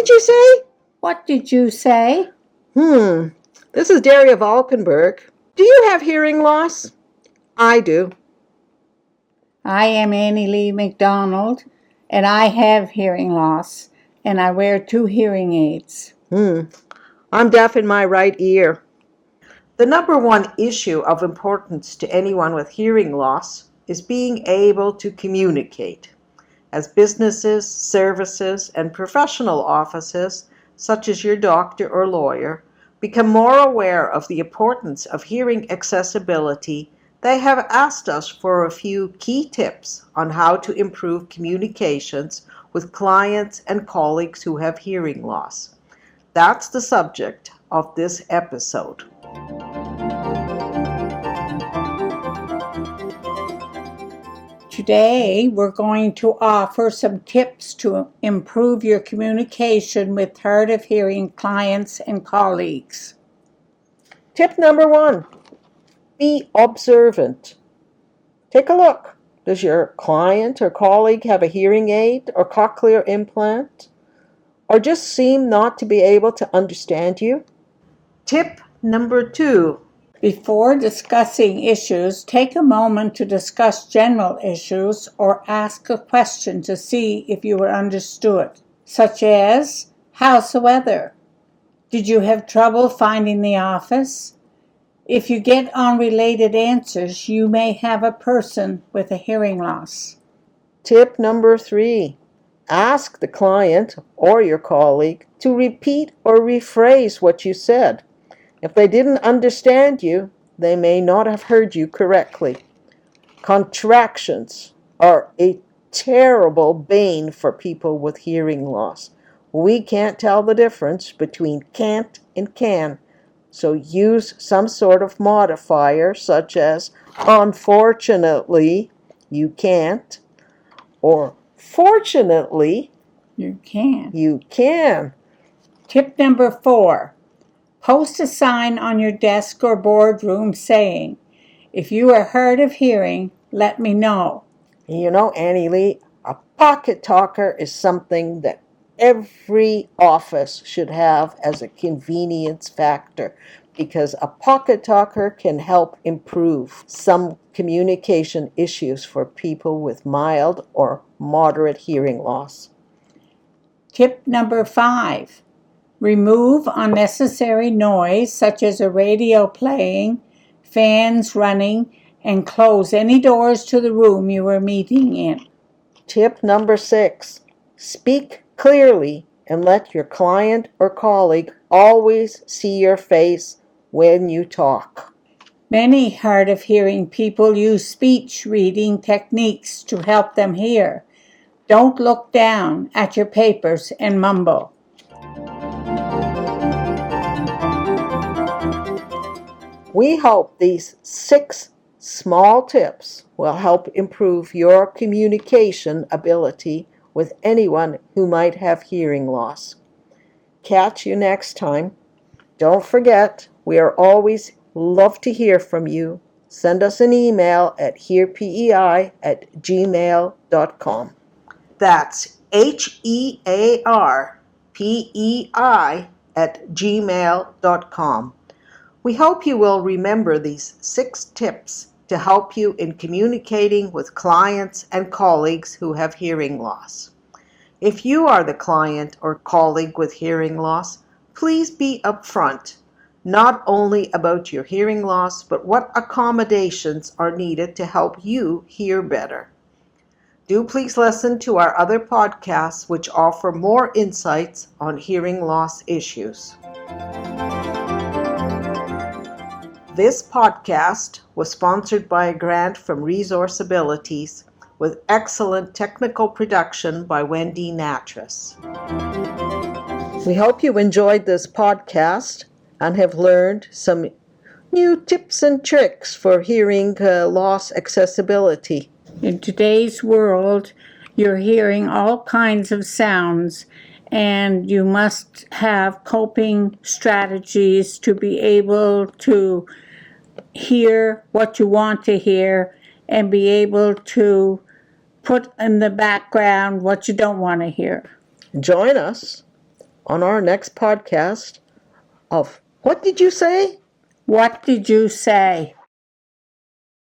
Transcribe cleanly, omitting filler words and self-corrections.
did you say? What did you say? This is Daria Valkenburg. Do you have hearing loss? I do. I am Annie Lee McDonald, and I have hearing loss, and I wear 2 hearing aids. I'm deaf in my right ear. The number one issue of importance to anyone with hearing loss is being able to communicate. As businesses, services, and professional offices, such as your doctor or lawyer, become more aware of the importance of hearing accessibility, they have asked us for a few key tips on how to improve communications with clients and colleagues who have hearing loss. That's the subject of this episode. Today, we're going to offer some tips to improve your communication with hard of hearing clients and colleagues. Tip number 1, be observant. Take a look. Does your client or colleague have a hearing aid or cochlear implant? Or just seem not to be able to understand you? Tip number 2. Before discussing issues, take a moment to discuss general issues or ask a question to see if you were understood, such as, how's the weather? Did you have trouble finding the office? If you get unrelated answers, you may have a person with a hearing loss. Tip number 3. Ask the client or your colleague to repeat or rephrase what you said. If they didn't understand you, they may not have heard you correctly. Contractions are a terrible bane for people with hearing loss. We can't tell the difference between can't and can, so use some sort of modifier such as unfortunately you can't or fortunately you can. Tip number 4. Post a sign on your desk or boardroom saying, if you are hard of hearing, let me know. You know, Annie Lee, a pocket talker is something that every office should have as a convenience factor because a pocket talker can help improve some communication issues for people with mild or moderate hearing loss. Tip number 5. Remove unnecessary noise such as a radio playing, fans running, and close any doors to the room you are meeting in. Tip number 6. Speak clearly and let your client or colleague always see your face when you talk. Many hard of hearing people use speech reading techniques to help them hear. Don't look down at your papers and mumble. We hope these 6 small tips will help improve your communication ability with anyone who might have hearing loss. Catch you next time. Don't forget, we are always love to hear from you. Send us an email at hearpei@gmail.com. That's hearpei@gmail.com. We hope you will remember these 6 tips to help you in communicating with clients and colleagues who have hearing loss. If you are the client or colleague with hearing loss, please be upfront, not only about your hearing loss, but what accommodations are needed to help you hear better. Do please listen to our other podcasts which offer more insights on hearing loss issues. This podcast was sponsored by a grant from Resource Abilities with excellent technical production by Wendy Natras. We hope you enjoyed this podcast and have learned some new tips and tricks for hearing loss accessibility. In today's world, you're hearing all kinds of sounds, and you must have coping strategies to be able to hear what you want to hear and be able to put in the background what you don't want to hear. Join us on our next podcast of What Did You Say? What did you say?